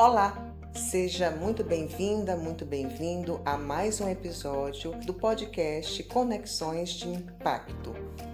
Olá, seja muito bem-vinda, muito bem-vindo a mais um episódio do podcast Conexões de Impacto.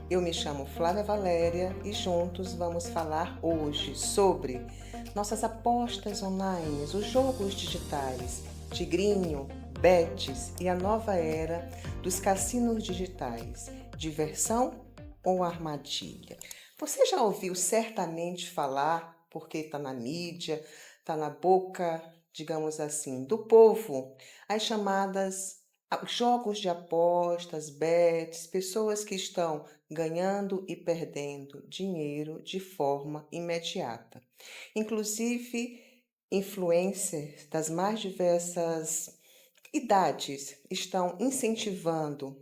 Eu me chamo Flávia Valéria e juntos vamos falar hoje sobre nossas apostas online, os jogos digitais, Tigrinho, Bets e a nova era dos cassinos digitais, diversão ou armadilha? Você já ouviu certamente falar, porque está na mídia, está na boca, digamos assim, do povo, as chamadas jogos de apostas, bets, pessoas que estão ganhando e perdendo dinheiro de forma imediata. Inclusive, influencers das mais diversas idades estão incentivando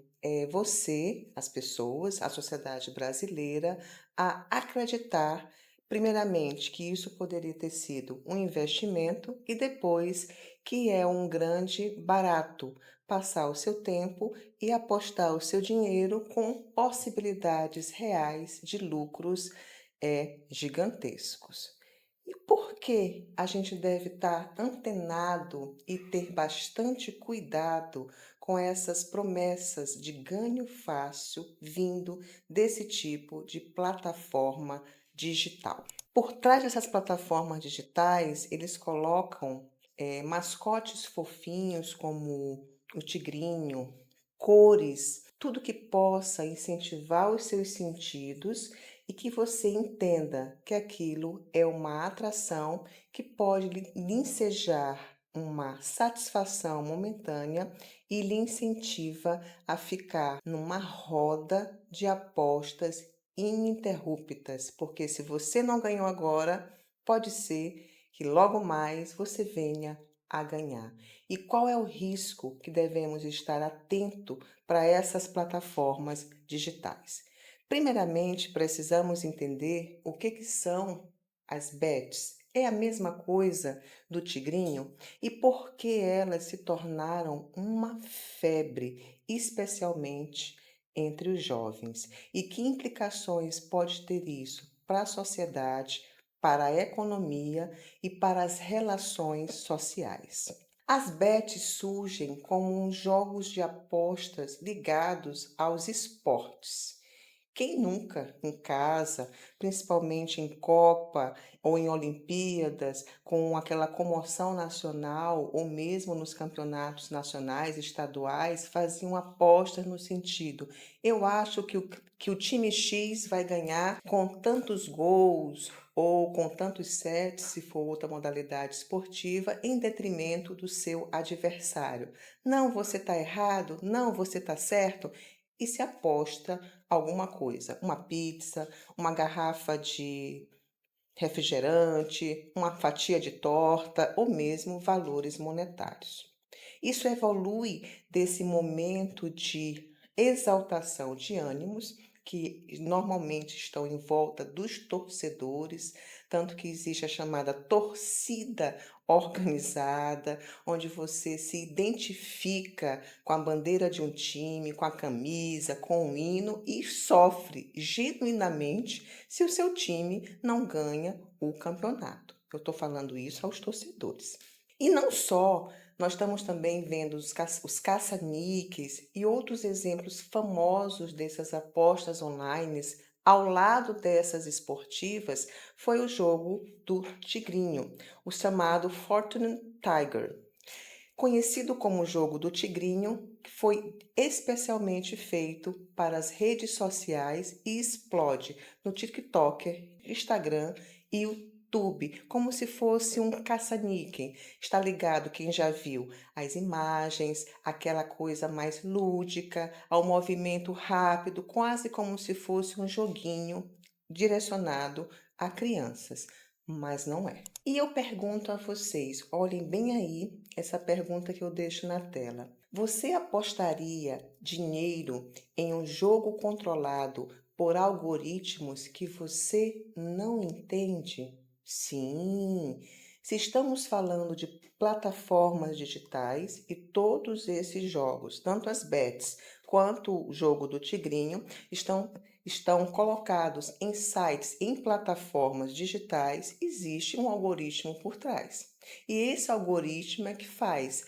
você, as pessoas, a sociedade brasileira, a acreditar, primeiramente, que isso poderia ter sido um investimento e depois que é um grande barato passar o seu tempo e apostar o seu dinheiro com possibilidades reais de lucros gigantescos. E por que a gente deve estar antenado e ter bastante cuidado com essas promessas de ganho fácil vindo desse tipo de plataforma digital? Por trás dessas plataformas digitais, eles colocam mascotes fofinhos como o tigrinho, cores, tudo que possa incentivar os seus sentidos e que você entenda que aquilo é uma atração que pode lhe ensejar uma satisfação momentânea e lhe incentiva a ficar numa roda de apostas ininterruptas, porque se você não ganhou agora, pode ser que logo mais você venha a ganhar. E qual é o risco que devemos estar atento para essas plataformas digitais? Primeiramente, precisamos entender o que são as bets. É a mesma coisa do tigrinho? E por que elas se tornaram uma febre, especialmente entre os jovens? E que implicações pode ter isso para a sociedade, para a economia e para as relações sociais? As bets surgem como uns jogos de apostas ligados aos esportes. Quem nunca em casa, principalmente em Copa ou em Olimpíadas, com aquela comoção nacional ou mesmo nos campeonatos nacionais, estaduais, faziam apostas no sentido: eu acho que o time X vai ganhar com tantos gols ou com tantos sets, se for outra modalidade esportiva, em detrimento do seu adversário. Não, você está errado, não, você está certo. E se aposta alguma coisa, uma pizza, uma garrafa de refrigerante, uma fatia de torta ou mesmo valores monetários. Isso evolui desse momento de exaltação de ânimos que normalmente estão em volta dos torcedores, tanto que existe a chamada torcida organizada, onde você se identifica com a bandeira de um time, com a camisa, com o hino e sofre genuinamente se o seu time não ganha o campeonato. Eu estou falando isso aos torcedores. E não só, nós estamos também vendo os caça-níqueis e outros exemplos famosos dessas apostas online. Ao lado dessas esportivas foi o jogo do tigrinho, o chamado Fortune Tiger. Conhecido como jogo do tigrinho, foi especialmente feito para as redes sociais e explode no TikTok, Instagram e YouTube, como se fosse um caça-níquel. Está ligado quem já viu as imagens, aquela coisa mais lúdica, ao movimento rápido, quase como se fosse um joguinho direcionado a crianças, mas não é. E eu pergunto a vocês, olhem bem aí essa pergunta que eu deixo na tela. Você apostaria dinheiro em um jogo controlado por algoritmos que você não entende? Sim, se estamos falando de plataformas digitais e todos esses jogos, tanto as bets quanto o jogo do tigrinho, estão estão colocados em sites, em plataformas digitais, existe um algoritmo por trás. E esse algoritmo é que faz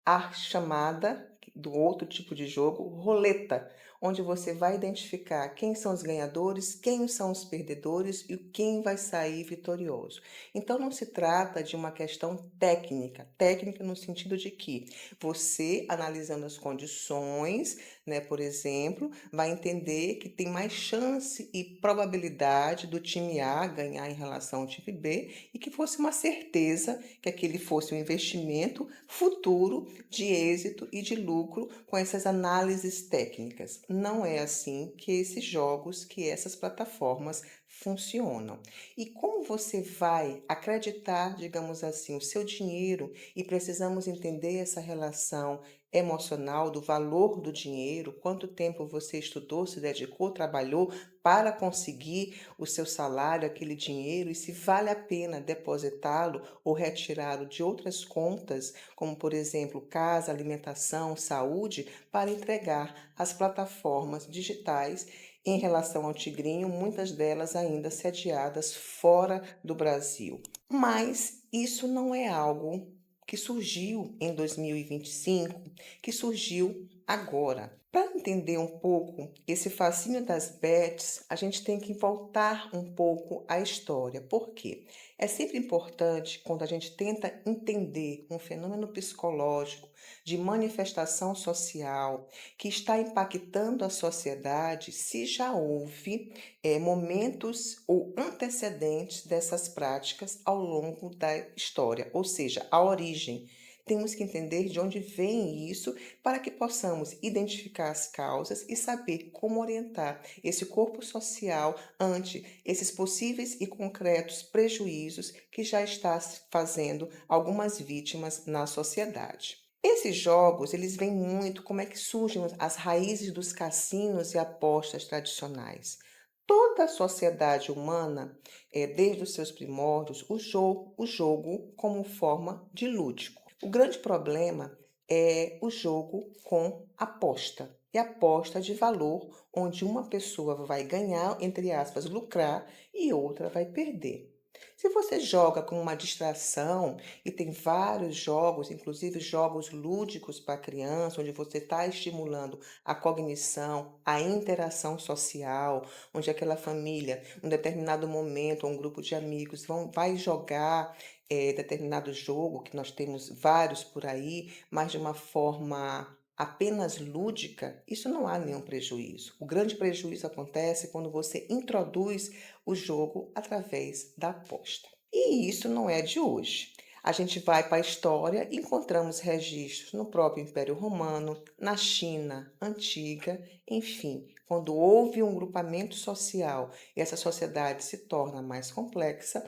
a chamada do outro tipo de jogo, roleta, onde você vai identificar quem são os ganhadores, quem são os perdedores e quem vai sair vitorioso. Então não se trata de uma questão técnica, técnica no sentido de que você, analisando as condições, né, por exemplo, vai entender que tem mais chance e probabilidade do time A ganhar em relação ao time B e que fosse uma certeza que aquele fosse um investimento futuro de êxito e de lucro com essas análises técnicas. Não é assim que esses jogos, que essas plataformas funcionam. E como você vai acreditar, digamos assim, o seu dinheiro e precisamos entender essa relação emocional do valor do dinheiro, quanto tempo você estudou, se dedicou, trabalhou para conseguir o seu salário, aquele dinheiro, e se vale a pena depositá-lo ou retirá-lo de outras contas, como por exemplo casa, alimentação, saúde, para entregar às plataformas digitais. Em relação ao tigrinho, muitas delas ainda sediadas fora do Brasil. Mas isso não é algo que surgiu em 2025, que surgiu agora. Para entender um pouco esse fascínio das bets, a gente tem que voltar um pouco à história. Por quê? É sempre importante, quando a gente tenta entender um fenômeno psicológico de manifestação social que está impactando a sociedade, se já houve momentos ou antecedentes dessas práticas ao longo da história, ou seja, a origem. Temos que entender de onde vem isso para que possamos identificar as causas e saber como orientar esse corpo social ante esses possíveis e concretos prejuízos que já está fazendo algumas vítimas na sociedade. Esses jogos, eles vêm muito como é que surgem as raízes dos cassinos e apostas tradicionais. Toda a sociedade humana, desde os seus primórdios, o jogo como forma de lúdico. O grande problema é o jogo com aposta. E aposta de valor, onde uma pessoa vai ganhar, entre aspas, lucrar, e outra vai perder. Se você joga como uma distração, e tem vários jogos, inclusive jogos lúdicos para criança, onde você está estimulando a cognição, a interação social, onde aquela família, em um determinado momento, um grupo de amigos vai jogar determinado jogo, que nós temos vários por aí, mas de uma forma apenas lúdica, isso não há nenhum prejuízo. O grande prejuízo acontece quando você introduz o jogo através da aposta. E isso não é de hoje. A gente vai para a história e encontramos registros no próprio Império Romano, na China antiga, enfim, quando houve um grupamento social e essa sociedade se torna mais complexa,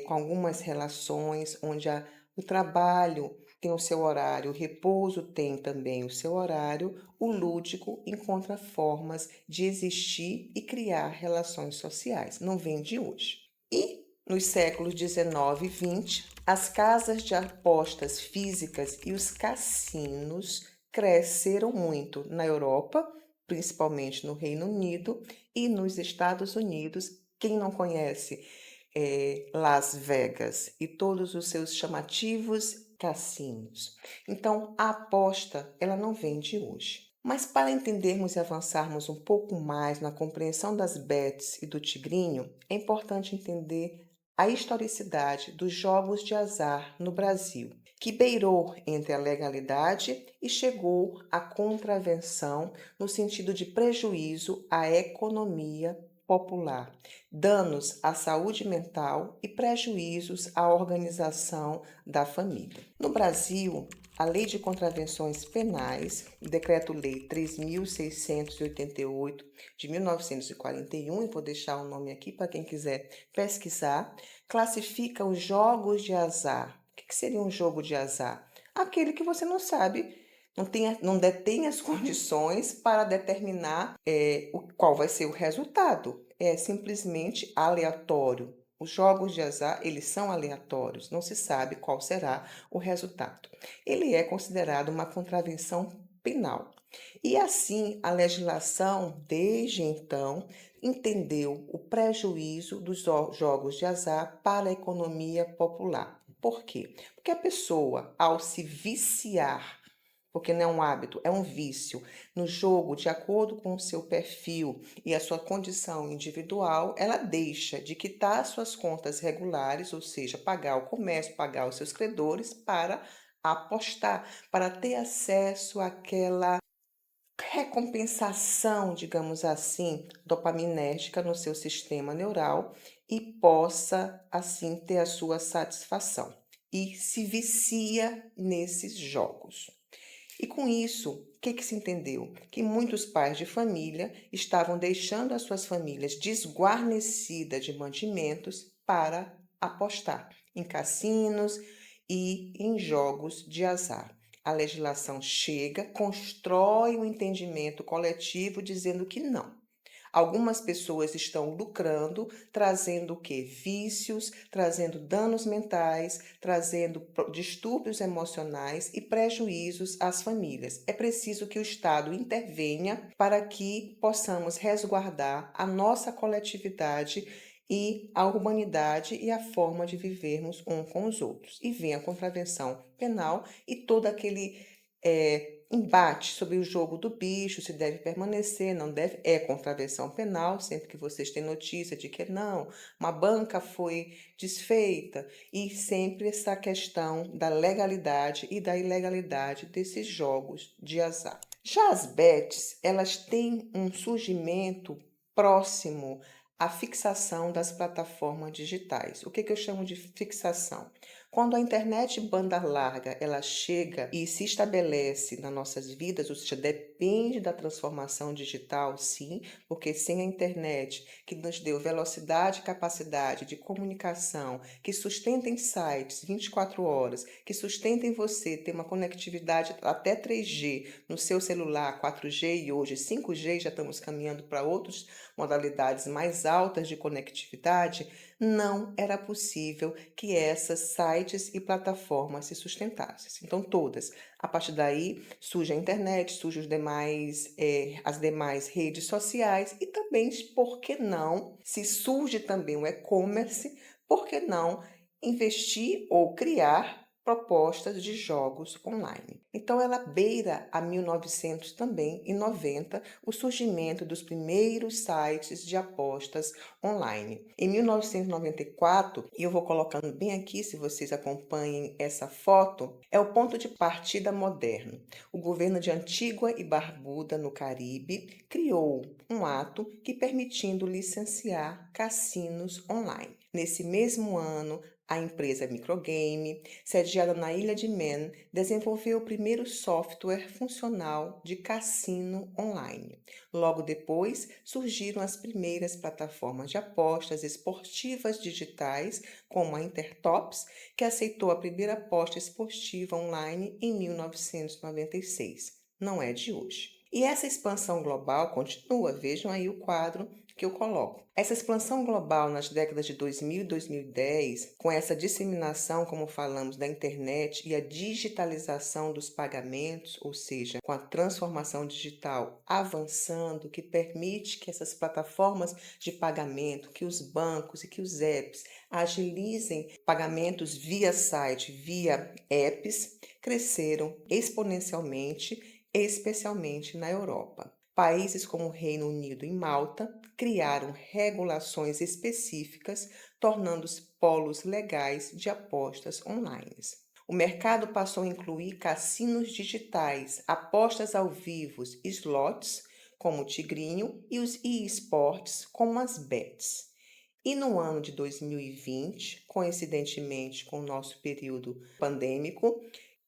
com algumas relações onde o trabalho tem o seu horário, o repouso tem também o seu horário, o lúdico encontra formas de existir e criar relações sociais. Não vem de hoje. E nos séculos 19 e 20, as casas de apostas físicas e os cassinos cresceram muito na Europa, principalmente no Reino Unido e nos Estados Unidos. Quem não conhece Las Vegas e todos os seus chamativos cassinos. Então, a aposta, ela não vem de hoje. Mas para entendermos e avançarmos um pouco mais na compreensão das bets e do tigrinho, é importante entender a historicidade dos jogos de azar no Brasil, que beirou entre a legalidade e chegou à contravenção no sentido de prejuízo à economia popular, danos à saúde mental e prejuízos à organização da família. No Brasil, a Lei de Contravenções Penais, o Decreto-Lei 3.688 de 1941, e vou deixar o nome aqui para quem quiser pesquisar, classifica os jogos de azar. O que seria um jogo de azar? Aquele que você não sabe, não detém as condições para determinar qual vai ser o resultado. É simplesmente aleatório. Os jogos de azar, eles são aleatórios, não se sabe qual será o resultado. Ele é considerado uma contravenção penal. E assim, a legislação, desde então, entendeu o prejuízo dos jogos de azar para a economia popular. Por quê? Porque a pessoa, ao se viciar, porque não é um hábito, é um vício, no jogo, de acordo com o seu perfil e a sua condição individual, ela deixa de quitar suas contas regulares, ou seja, pagar o comércio, pagar os seus credores, para apostar, para ter acesso àquela recompensação, digamos assim, dopaminérgica no seu sistema neural e possa, assim, ter a sua satisfação. E se vicia nesses jogos. E com isso, o que se entendeu? Que muitos pais de família estavam deixando as suas famílias desguarnecidas de mantimentos para apostar em cassinos e em jogos de azar. A legislação chega, constrói um entendimento coletivo dizendo que não. Algumas pessoas estão lucrando, trazendo o quê? Vícios, trazendo danos mentais, trazendo distúrbios emocionais e prejuízos às famílias. É preciso que o Estado intervenha para que possamos resguardar a nossa coletividade e a humanidade e a forma de vivermos uns com os outros. E vem a contravenção penal e todo aquele embate sobre o jogo do bicho, se deve permanecer, não deve, é contravenção penal, sempre que vocês têm notícia de que não, uma banca foi desfeita, e sempre essa questão da legalidade e da ilegalidade desses jogos de azar. Já as bets, elas têm um surgimento próximo à fixação das plataformas digitais. O que eu chamo de fixação? Quando a internet banda larga ela chega e se estabelece nas nossas vidas, ou seja, depende da transformação digital, sim, porque sem a internet, que nos deu velocidade e capacidade de comunicação, que sustentem sites 24 horas, que sustentem você ter uma conectividade até 3G no seu celular, 4G e hoje 5G, já estamos caminhando para outras modalidades mais altas de conectividade, não era possível que essas sites e plataformas se sustentassem. Então, todas. A partir daí, surge a internet, surgem as demais redes sociais e também, por que não, se surge também o e-commerce, por que não investir ou criar propostas de jogos online. Então, ela beira a 1900 também, em 90, o surgimento dos primeiros sites de apostas online. Em 1994, e eu vou colocando bem aqui, se vocês acompanhem essa foto, é o ponto de partida moderno. O governo de Antígua e Barbuda, no Caribe, criou um ato que permitindo licenciar cassinos online. Nesse mesmo ano, a empresa Microgame, sediada na ilha de Man, desenvolveu o primeiro software funcional de cassino online. Logo depois, surgiram as primeiras plataformas de apostas esportivas digitais, como a Intertops, que aceitou a primeira aposta esportiva online em 1996. Não é de hoje. E essa expansão global continua, vejam aí o quadro que eu coloco. Essa expansão global nas décadas de 2000 e 2010, com essa disseminação, como falamos, da internet e a digitalização dos pagamentos, ou seja, com a transformação digital avançando, que permite que essas plataformas de pagamento, que os bancos e que os apps agilizem pagamentos via site, via apps, cresceram exponencialmente, especialmente na Europa. Países como o Reino Unido e Malta criaram regulações específicas, tornando-os polos legais de apostas online. O mercado passou a incluir cassinos digitais, apostas ao vivo, slots, como o Tigrinho, e os e-sports, como as bets. E no ano de 2020, coincidentemente com o nosso período pandêmico,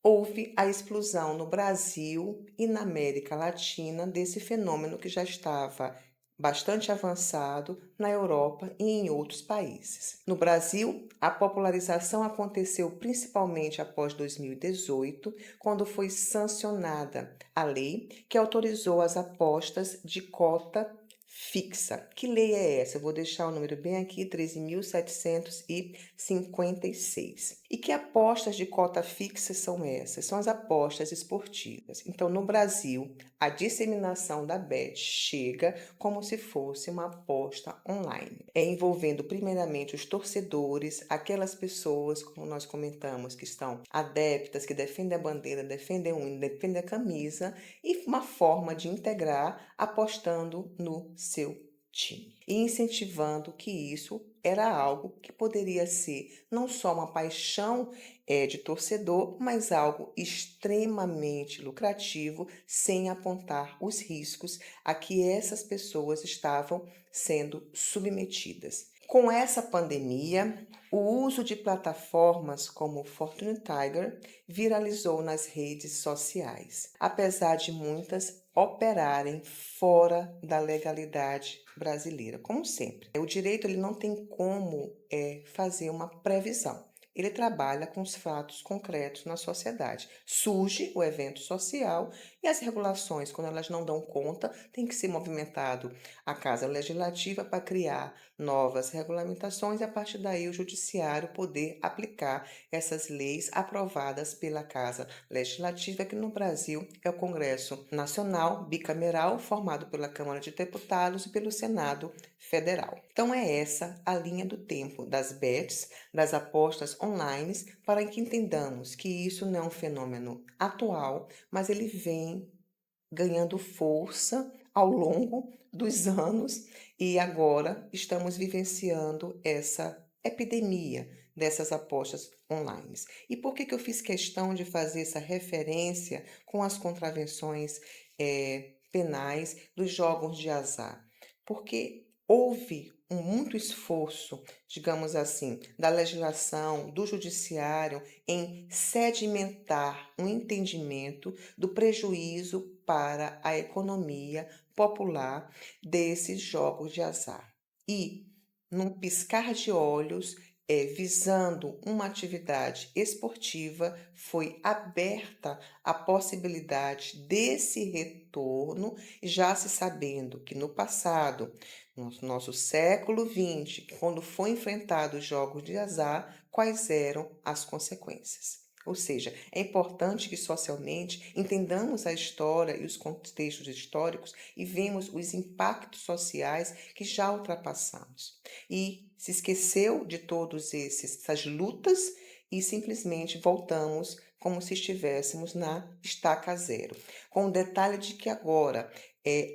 houve a explosão no Brasil e na América Latina desse fenômeno que já estava bastante avançado na Europa e em outros países. No Brasil, a popularização aconteceu principalmente após 2018, quando foi sancionada a lei que autorizou as apostas de cota fixa. Que lei é essa? Eu vou deixar o número bem aqui, 13.756. E que apostas de cota fixa são essas? São as apostas esportivas. Então, no Brasil, a disseminação da Bet chega como se fosse uma aposta online, envolvendo primeiramente os torcedores, aquelas pessoas, como nós comentamos, que estão adeptas, que defendem a bandeira, defendem o hino, defendem a camisa, e uma forma de integrar apostando no seu time e incentivando que isso era algo que poderia ser não só uma paixão de torcedor, mas algo extremamente lucrativo, sem apontar os riscos a que essas pessoas estavam sendo submetidas. Com essa pandemia, o uso de plataformas como Fortune Tiger viralizou nas redes sociais, apesar de muitas operarem fora da legalidade brasileira, como sempre. O direito ele não tem como fazer uma previsão. Ele trabalha com os fatos concretos na sociedade. Surge o evento social e as regulações, quando elas não dão conta, tem que ser movimentado a Casa Legislativa para criar novas regulamentações e a partir daí o Judiciário poder aplicar essas leis aprovadas pela Casa Legislativa, que no Brasil é o Congresso Nacional bicameral, formado pela Câmara de Deputados e pelo Senado Federal. Então é essa a linha do tempo das bets, das apostas online, para que entendamos que isso não é um fenômeno atual, mas ele vem ganhando força ao longo dos anos e agora estamos vivenciando essa epidemia dessas apostas online. E por que eu fiz questão de fazer essa referência com as contravenções penais dos jogos de azar? Porque houve muito esforço, digamos assim, da legislação, do judiciário em sedimentar um entendimento do prejuízo para a economia popular desses jogos de azar. E, num piscar de olhos, visando uma atividade esportiva, foi aberta a possibilidade desse retorno, já se sabendo que no passado, no nosso século XX, quando foi enfrentado os jogos de azar, quais eram as consequências. Ou seja, é importante que socialmente entendamos a história e os contextos históricos e vemos os impactos sociais que já ultrapassamos. E se esqueceu de todas essas lutas e simplesmente voltamos como se estivéssemos na estaca zero. Com o detalhe de que agora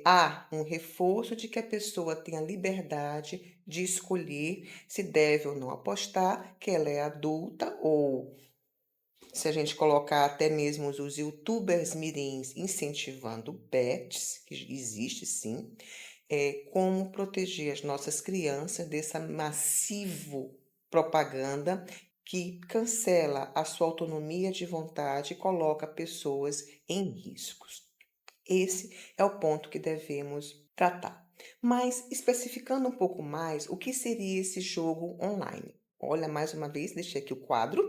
há um reforço de que a pessoa tem a liberdade de escolher se deve ou não apostar, que ela é adulta ou se a gente colocar até mesmo os youtubers mirins incentivando bets, que existe sim, como proteger as nossas crianças dessa massivo propaganda que cancela a sua autonomia de vontade e coloca pessoas em riscos. Esse é o ponto que devemos tratar. Mas, especificando um pouco mais, o que seria esse jogo online? Olha, mais uma vez, deixei aqui o quadro.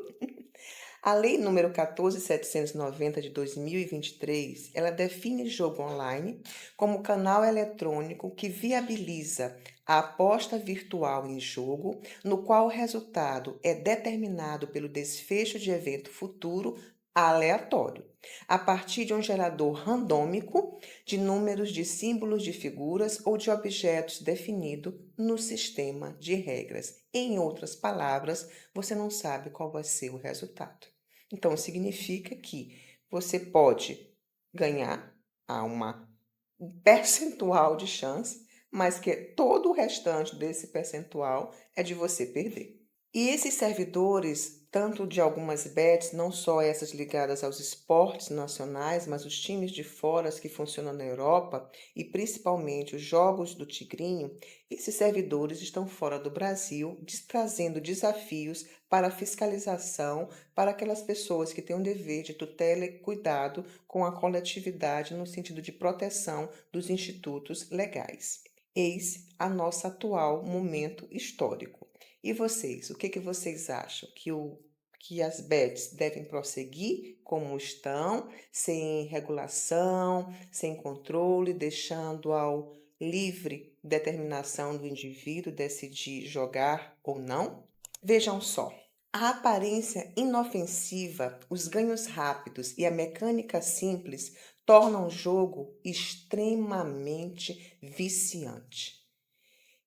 A Lei nº 14.790 de 2023, ela define jogo online como canal eletrônico que viabiliza a aposta virtual em jogo, no qual o resultado é determinado pelo desfecho de evento futuro aleatório, a partir de um gerador randômico de números de símbolos de figuras ou de objetos definido no sistema de regras. Em outras palavras, você não sabe qual vai ser o resultado. Então, significa que você pode ganhar a um percentual de chance, mas que todo o restante desse percentual é de você perder. E esses servidores, tanto de algumas bets, não só essas ligadas aos esportes nacionais, mas os times de fora que funcionam na Europa e principalmente os jogos do Tigrinho, esses servidores estão fora do Brasil, trazendo desafios para a fiscalização para aquelas pessoas que têm um dever de tutela e cuidado com a coletividade no sentido de proteção dos institutos legais. Eis a nosso atual momento histórico. E vocês, o que vocês acham? Que as bets devem prosseguir como estão, sem regulação, sem controle, deixando ao livre determinação do indivíduo decidir jogar ou não? Vejam só. A aparência inofensiva, os ganhos rápidos e a mecânica simples tornam o jogo extremamente viciante.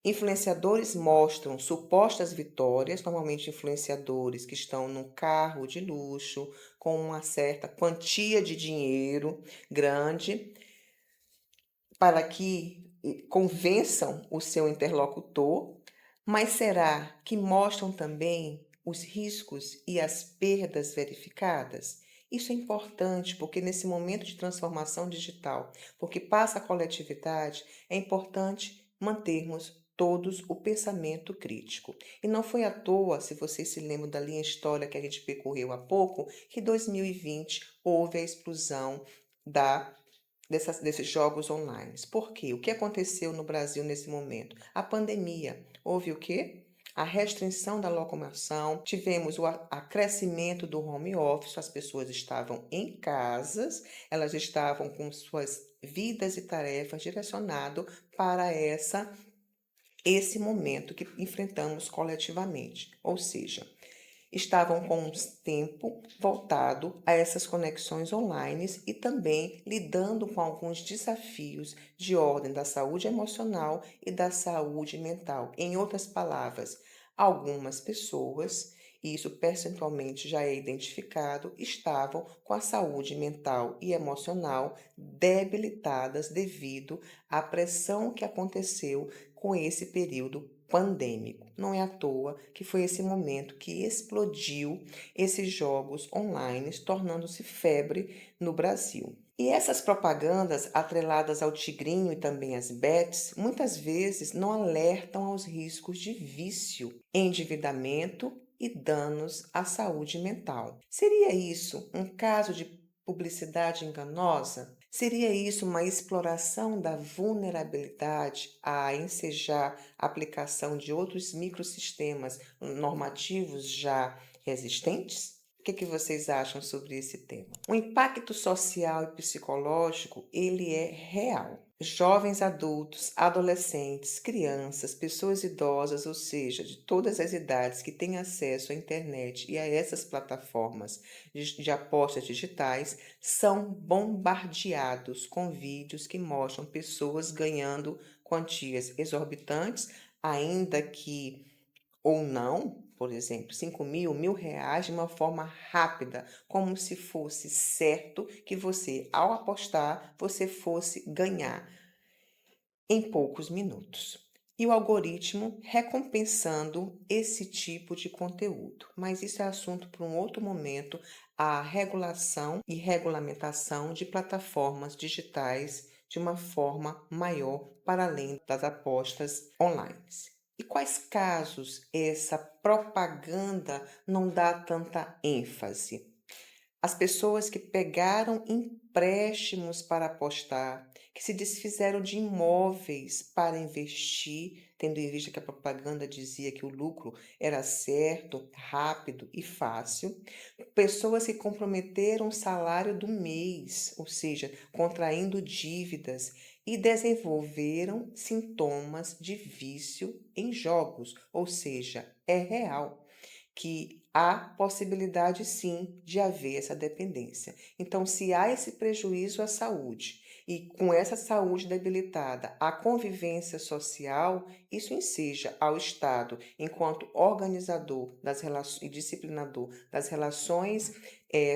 Influenciadores mostram supostas vitórias, normalmente influenciadores que estão num carro de luxo, com uma certa quantia de dinheiro grande, para que convençam o seu interlocutor, mas será que mostram também os riscos e as perdas verificadas? Isso é importante porque nesse momento de transformação digital, porque passa a coletividade, é importante mantermos todos o pensamento crítico. E não foi à toa, se vocês se lembram da linha história que a gente percorreu há pouco, que em 2020 houve a explosão desses jogos online. Por quê? O que aconteceu no Brasil nesse momento? A pandemia. Houve o quê? A restrição da locomoção, tivemos o acrescimento do home office, as pessoas estavam em casas, elas estavam com suas vidas e tarefas direcionado para esse momento que enfrentamos coletivamente. Ou seja, estavam com um tempo voltado a essas conexões online e também lidando com alguns desafios de ordem da saúde emocional e da saúde mental. Em outras palavras, algumas pessoas, e isso percentualmente já é identificado, estavam com a saúde mental e emocional debilitadas devido à pressão que aconteceu com esse período pandêmico. Não é à toa que foi esse momento que explodiu esses jogos online, tornando-se febre no Brasil. E essas propagandas atreladas ao tigrinho e também às bets, muitas vezes não alertam aos riscos de vício, endividamento e danos à saúde mental. Seria isso um caso de publicidade enganosa? Seria isso uma exploração da vulnerabilidade a ensejar a aplicação de outros microsistemas normativos já existentes? O que vocês acham sobre esse tema? O impacto social e psicológico, ele é real. Jovens adultos, adolescentes, crianças, pessoas idosas, ou seja, de todas as idades que têm acesso à internet e a essas plataformas de apostas digitais, são bombardeados com vídeos que mostram pessoas ganhando quantias exorbitantes, ainda que ou não, por exemplo, 5.000, R$ 1.000 de uma forma rápida, como se fosse certo que você, ao apostar, você fosse ganhar em poucos minutos. E o algoritmo recompensando esse tipo de conteúdo. Mas isso é assunto para um outro momento, a regulação e regulamentação de plataformas digitais de uma forma maior para além das apostas online. E quais casos essa propaganda não dá tanta ênfase? As pessoas que pegaram empréstimos para apostar, que se desfizeram de imóveis para investir, tendo em vista que a propaganda dizia que o lucro era certo, rápido e fácil. Pessoas que comprometeram o salário do mês, ou seja, contraindo dívidas e desenvolveram sintomas de vício em jogos, ou seja, é real que há possibilidade sim de haver essa dependência. Então, se há esse prejuízo à saúde e com essa saúde debilitada, a convivência social, isso enseja ao Estado, enquanto organizador das relações e disciplinador das relações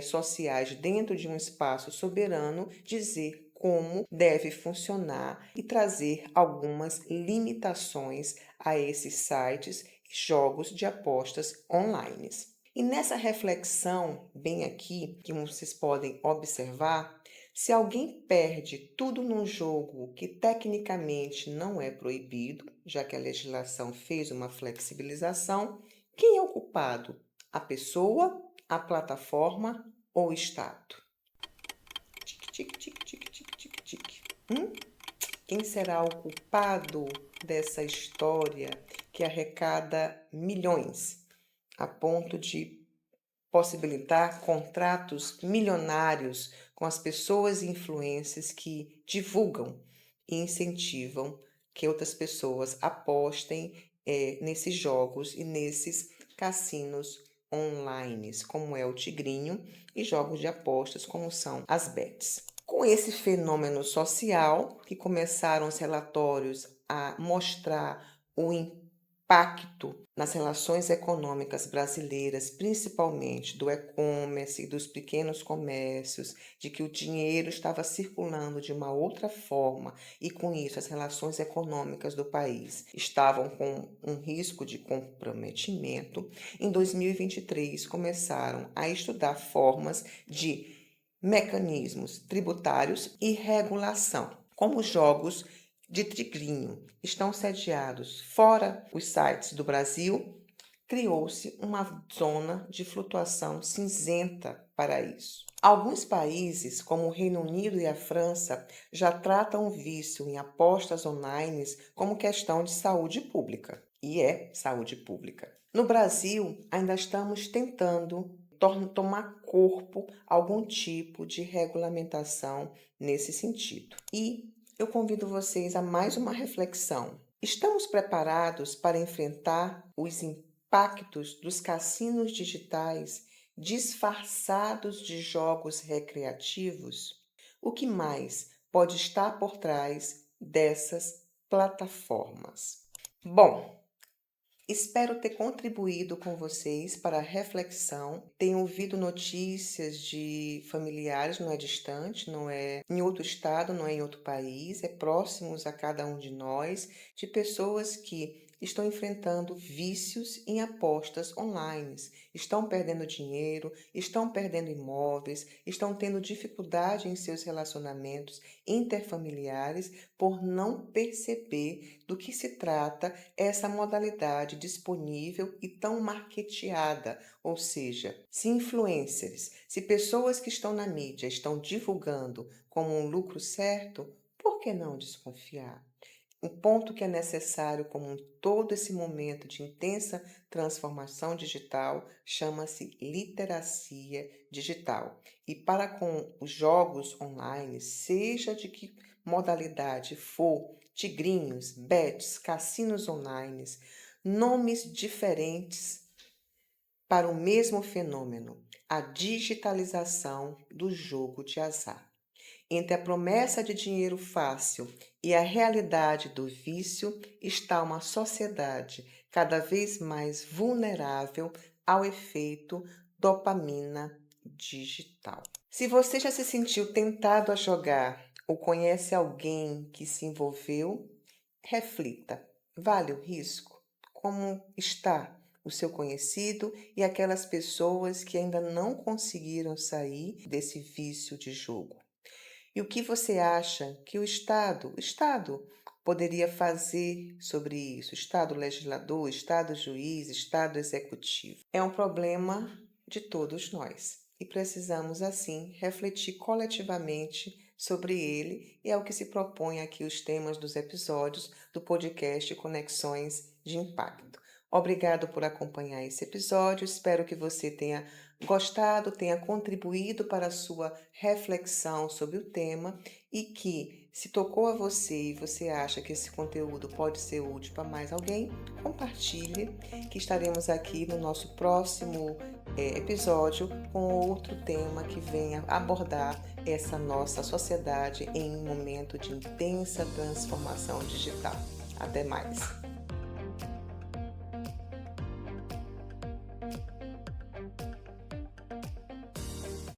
sociais dentro de um espaço soberano, dizer como deve funcionar e trazer algumas limitações a esses sites jogos de apostas online. E nessa reflexão, bem aqui, que vocês podem observar, se alguém perde tudo num jogo que tecnicamente não é proibido, já que a legislação fez uma flexibilização, quem é o culpado? A pessoa, a plataforma ou o Estado? Tic, tic, tic, tic, tic, tic, tic. Quem será o culpado dessa história que arrecada milhões, a ponto de possibilitar contratos milionários com as pessoas e influências que divulgam e incentivam que outras pessoas apostem nesses jogos e nesses cassinos online, como é o Tigrinho, e jogos de apostas, como são as bets. Com esse fenômeno social, que começaram os relatórios a mostrar o impacto nas relações econômicas brasileiras, principalmente do e-commerce e dos pequenos comércios, de que o dinheiro estava circulando de uma outra forma e, com isso, as relações econômicas do país estavam com um risco de comprometimento. Em 2023, começaram a estudar formas de mecanismos tributários e regulação, como jogos de tigrinho estão sediados fora os sites do Brasil, criou-se uma zona de flutuação cinzenta para isso. Alguns países, como o Reino Unido e a França, já tratam o vício em apostas online como questão de saúde pública, e é saúde pública. No Brasil, ainda estamos tentando tomar corpo algum tipo de regulamentação nesse sentido. E eu convido vocês a mais uma reflexão. Estamos preparados para enfrentar os impactos dos cassinos digitais disfarçados de jogos recreativos? O que mais pode estar por trás dessas plataformas? Bom, espero ter contribuído com vocês para a reflexão. Tenho ouvido notícias de familiares, não é distante, não é em outro estado, não é em outro país, é próximos a cada um de nós, de pessoas que estão enfrentando vícios em apostas online, estão perdendo dinheiro, estão perdendo imóveis, estão tendo dificuldade em seus relacionamentos interfamiliares por não perceber do que se trata essa modalidade disponível e tão marketeada, ou seja, se influencers, se pessoas que estão na mídia estão divulgando como um lucro certo, por que não desconfiar? Um ponto que é necessário como todo esse momento de intensa transformação digital chama-se literacia digital. E para com os jogos online, seja de que modalidade for, tigrinhos, bets, cassinos online, nomes diferentes para o mesmo fenômeno, a digitalização do jogo de azar. Entre a promessa de dinheiro fácil e a realidade do vício está uma sociedade cada vez mais vulnerável ao efeito dopamina digital. Se você já se sentiu tentado a jogar ou conhece alguém que se envolveu, reflita: vale o risco? Como está o seu conhecido e aquelas pessoas que ainda não conseguiram sair desse vício de jogo? E o que você acha que o Estado poderia fazer sobre isso? Estado legislador, Estado juiz, Estado executivo. É um problema de todos nós e precisamos, assim, refletir coletivamente sobre ele, e é o que se propõe aqui os temas dos episódios do podcast Conexões de Impacto. Obrigado por acompanhar esse episódio, espero que você tenha gostado, tenha contribuído para a sua reflexão sobre o tema e que, se tocou a você e você acha que esse conteúdo pode ser útil para mais alguém, compartilhe, que estaremos aqui no nosso próximo episódio com outro tema que venha abordar essa nossa sociedade em um momento de intensa transformação digital. Até mais!